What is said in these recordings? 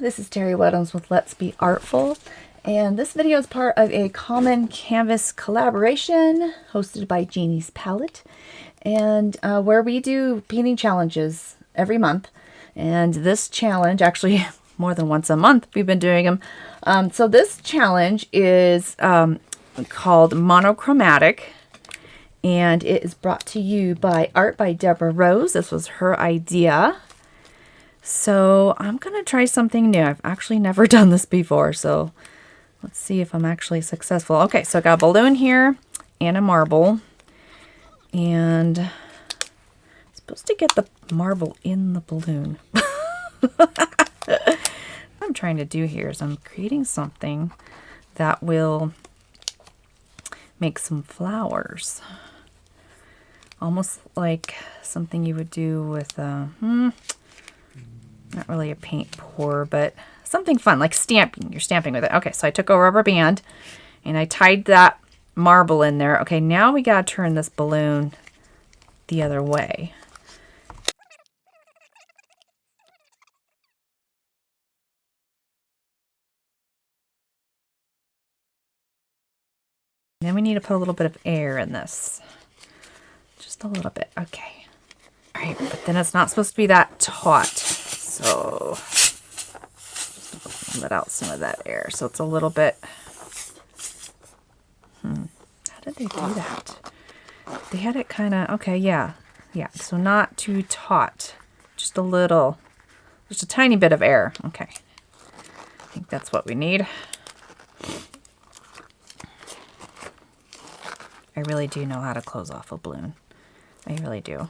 this is Terry Weddams with Let's Be Artful, and this video is part of a common canvas collaboration hosted by Jeannie's Palette, and where we do painting challenges every month. And this challenge, actually more than once a month, we've been doing them. So this challenge is called Monochromatic, and it is brought to you by Art by Deborah Rose. This was her idea. So I'm going to try something new. I've actually never done this before, so let's see if I'm actually successful. Okay, so I got a balloon here and a marble, and I'm supposed to get the marble in the balloon. What I'm trying to do here is I'm creating something that will make some flowers. Almost like something you would do with not really a paint pour, but something fun, like stamping. You're stamping with it. Okay, so I took a rubber band and I tied that marble in there. Okay, now we gotta turn this balloon the other way. Then we need to put a little bit of air in this. Just a little bit. Okay. All right, but then it's not supposed to be that taut. So just let out some of that air. So it's a little bit... How did they do that? They had it kind of... Okay, yeah. Yeah, so not too taut. Just a little... Just a tiny bit of air. Okay. I think that's what we need. I really do know how to close off a balloon. I really do.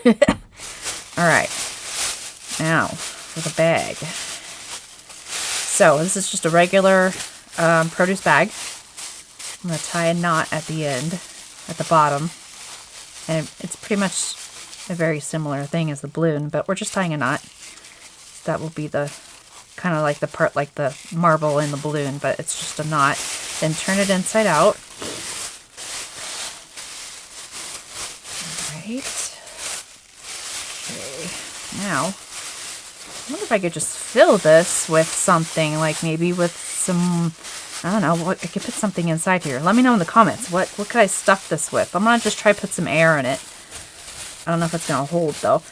All right, now for the bag. So this is just a regular produce bag. I'm going to tie a knot at the end, at the bottom. And it's pretty much a very similar thing as the balloon, but we're just tying a knot. That will be the kind of like the part like the marble in the balloon, but it's just a knot. Then turn it inside out. All right. Okay. Now, I wonder if I could just fill this with something, like maybe with some, I don't know, what I could put something inside here. Let me know in the comments. What could I stuff this with? I'm gonna just try to put some air in it. I don't know if it's gonna hold though.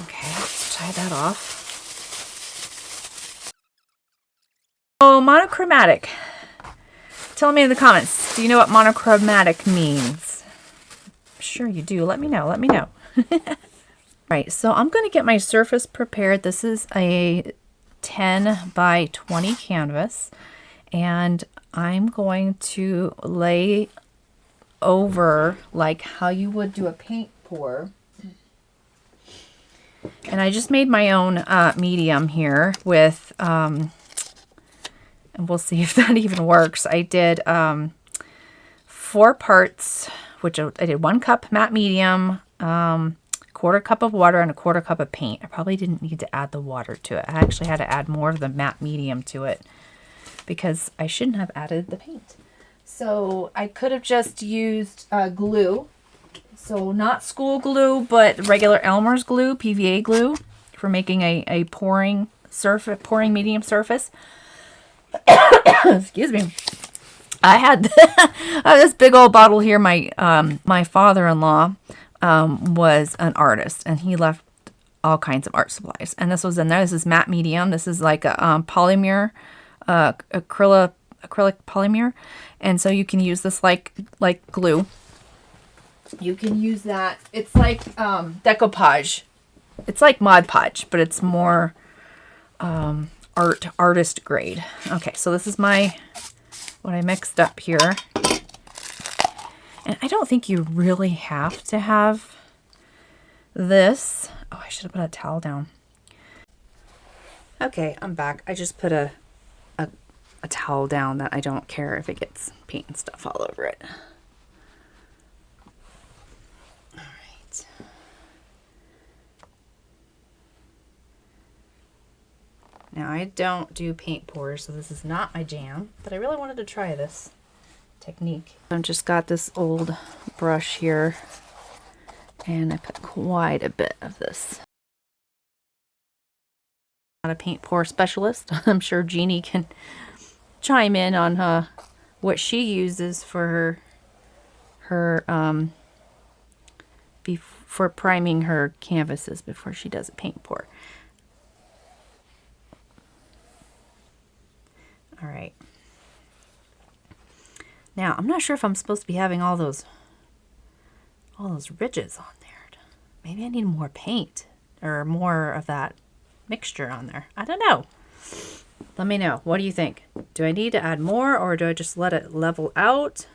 Okay, let's tie that off. Oh, monochromatic. Tell me in the comments, do you know what monochromatic means? I'm sure you do. Let me know. Let me know. Right, so I'm going to get my surface prepared. This is a 10 by 20 canvas, and I'm going to lay over like how you would do a paint pour. And I just made my own medium here with, and we'll see if that even works. I did 4 parts, which I did 1 cup matte medium, quarter cup of water, and a quarter cup of paint. I probably didn't need to add the water to it. I actually had to add more of the matte medium to it because I shouldn't have added the paint. So I could have just used glue. So not school glue, but regular Elmer's glue, PVA glue, for making a pouring medium surface. Excuse me. I had this big old bottle here. My father-in-law was an artist, and he left all kinds of art supplies. And this was in there. This is matte medium. This is like a polymer, acrylic polymer, and so you can use this like glue. You can use that. It's like decoupage. It's like Mod Podge, but it's more artist grade. Okay, so this is what I mixed up here. And I don't think you really have to have this. Oh, I should have put a towel down. Okay, I'm back. I just put a towel down that I don't care if it gets paint and stuff all over it. All right. right. Now, I don't do paint pours, so this is not my jam, but I really wanted to try this technique. I've just got this old brush here, and I put quite a bit of this. Not a paint pour specialist. I'm sure Jeannie can chime in on what she uses for her for priming her canvases before she does a paint pour. All right. Now, I'm not sure if I'm supposed to be having all those ridges on there. Maybe I need more paint or more of that mixture on there. I don't know. Let me know. What do you think? Do I need to add more, or do I just let it level out?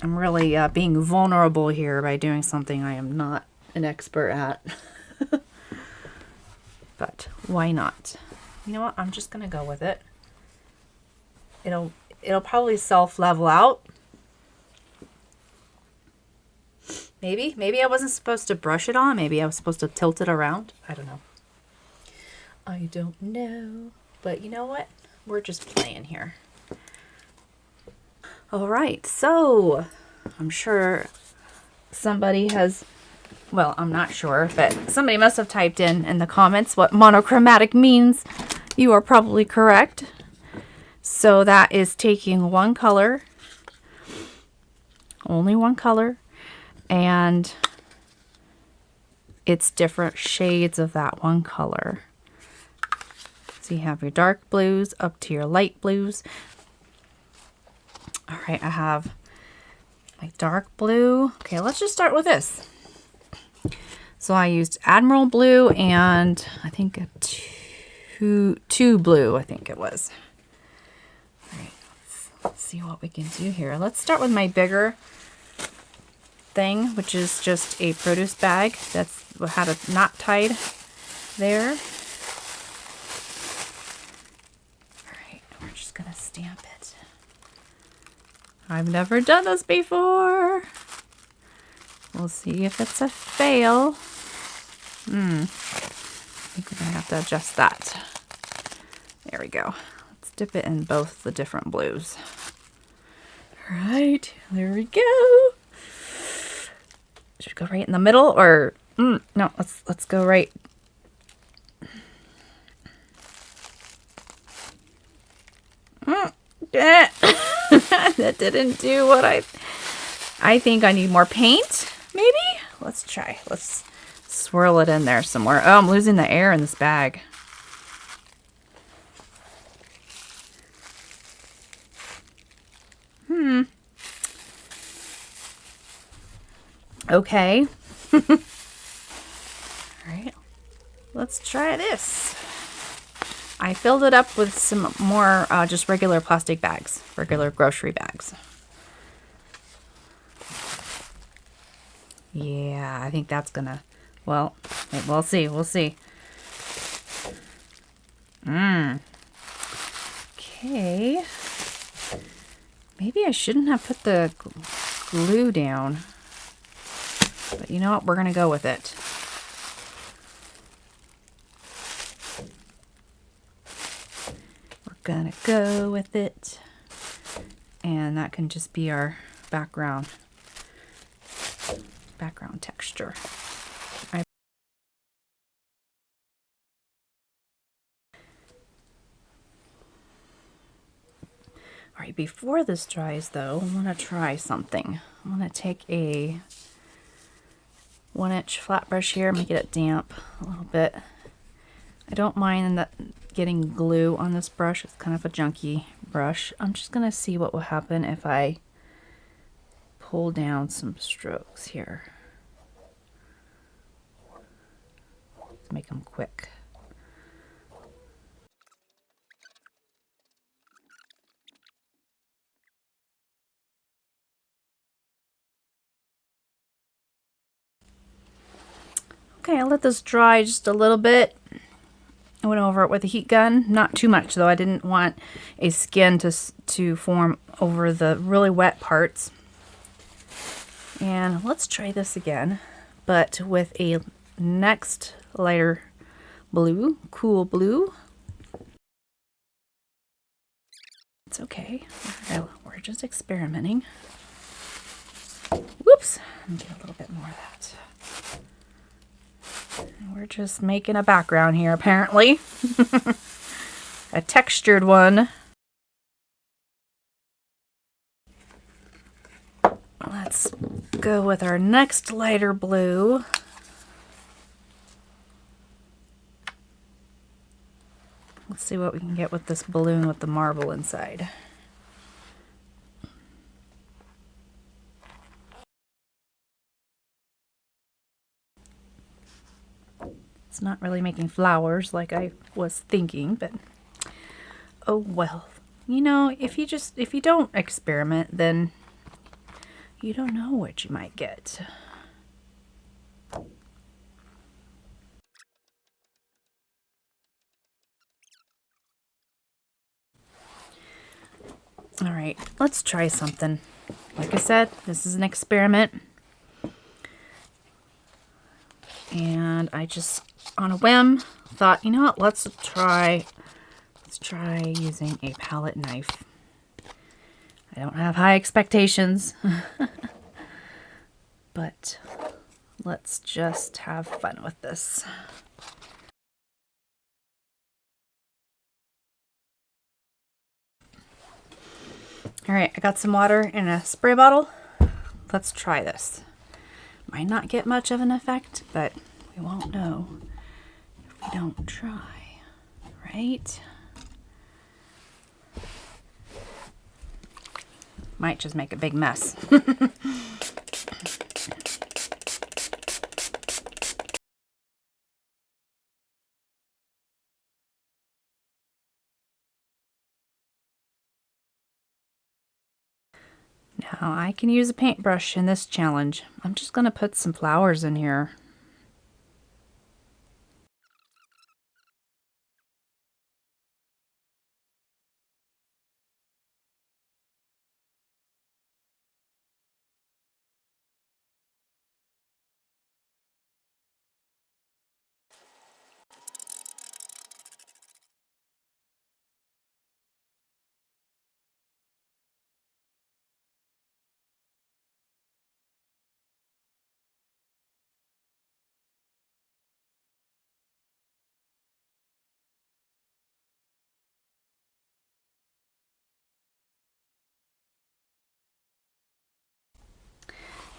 I'm really being vulnerable here by doing something I am not an expert at. But why not? You know what? I'm just gonna go with it. It'll probably self-level out. Maybe I wasn't supposed to brush it on. Maybe I was supposed to tilt it around. I don't know. I don't know. But you know what? We're just playing here. All right. So I'm sure somebody has, well, I'm not sure, but somebody must have typed in the comments what monochromatic means. You are probably correct. So that is taking one color, only one color, and it's different shades of that one color. So you have your dark blues up to your light blues. All right, I have my dark blue. Okay, let's just start with this. So I used Admiral Blue and I think a two blue, I think it was. All right, let's see what we can do here. Let's start with my bigger thing, which is just a produce bag that's had a knot tied there. All right, we're just gonna stamp it. I've never done this before. We'll see if it's a fail. I think we're gonna have to adjust that. There we go. Let's dip it in both the different blues. All right, there we go. Should we go right in the middle, or no? Let's go right. That didn't do what I think I need more paint. Maybe. Let's try. Let's swirl it in there somewhere. Oh, I'm losing the air in this bag. Okay. All right. Let's try this. I filled it up with some more just regular plastic bags, regular grocery bags. Yeah, I think that's gonna, well, we'll see, we'll see. Okay. Maybe I shouldn't have put the glue down. But you know what? We're gonna go with it. We're gonna go with it. And that can just be our background texture. All right, before this dries though, I want to try something. I'm going to take a 1-inch flat brush here, make it damp a little bit. I don't mind that getting glue on this brush. It's kind of a junky brush. I'm just going to see what will happen if I pull down some strokes here. Let's make them quick. Okay, I'll let this dry just a little bit. I went over it with a heat gun, not too much though. I didn't want a skin to form over the really wet parts. And let's try this again, but with a next lighter blue, cool blue. It's okay, we're just experimenting. Whoops, let me get a little bit more of that. We're just making a background here, apparently. A textured one. Let's go with our next lighter blue. Let's see what we can get with this balloon with the marble inside. It's not really making flowers like I was thinking, but oh well. You know, if you don't experiment, then you don't know what you might get. All right, let's try something. Like I said, this is an experiment. And I just, on a whim, thought, you know what, let's try using a palette knife. I don't have high expectations, but let's just have fun with this. All right, I got some water in a spray bottle. Let's try this. Might not get much of an effect, but we won't know if we don't try, right? Might just make a big mess. Now I can use a paintbrush in this challenge. I'm just going to put some flowers in here.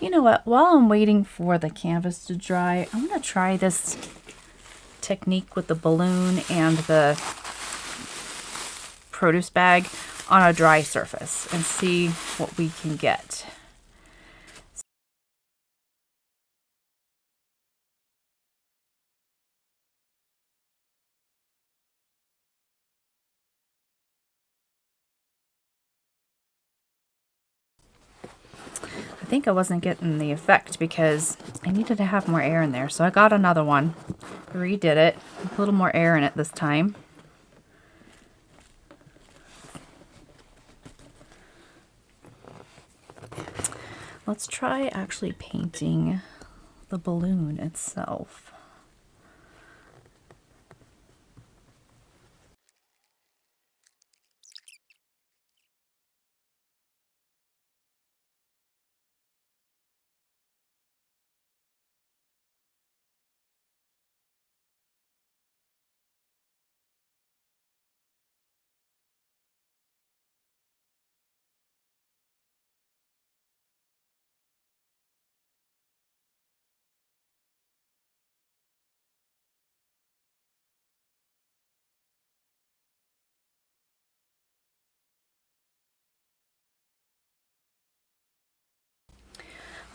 You know what, while I'm waiting for the canvas to dry, I'm going to try this technique with the balloon and the produce bag on a dry surface and see what we can get. I think I wasn't getting the effect because I needed to have more air in there, so I got another one, redid it, a little more air in it this time. Let's try actually painting the balloon itself.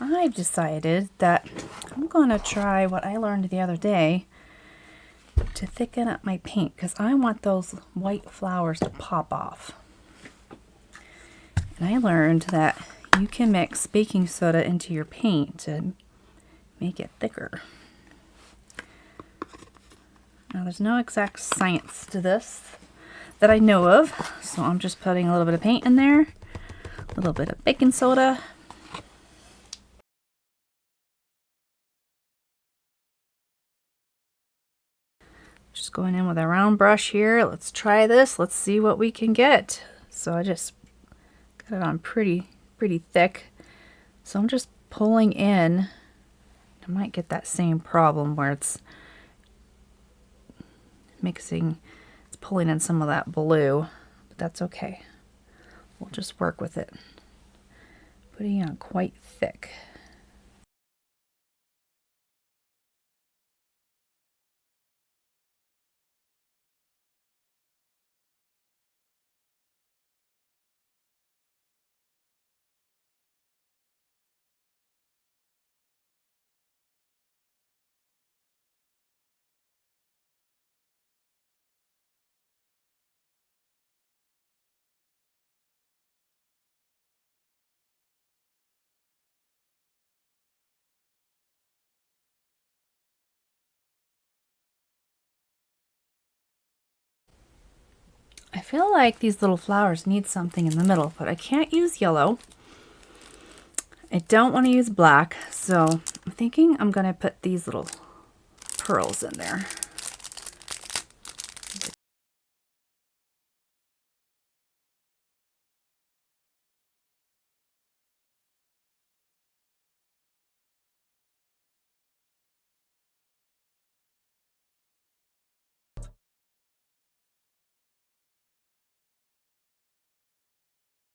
I've decided that I'm going to try what I learned the other day to thicken up my paint because I want those white flowers to pop off. And I learned that you can mix baking soda into your paint to make it thicker. Now there's no exact science to this that I know of, so I'm just putting a little bit of paint in there, a little bit of baking soda. Just going in with a round brush here. Let's try this. Let's see what we can get. So I just got it on pretty thick. So I'm just pulling in. I might get that same problem where it's mixing, it's pulling in some of that blue, but that's okay. We'll just work with it. Putting it on quite thick. I feel like these little flowers need something in the middle, but I can't use yellow. I don't want to use black, so I'm thinking I'm going to put these little pearls in there.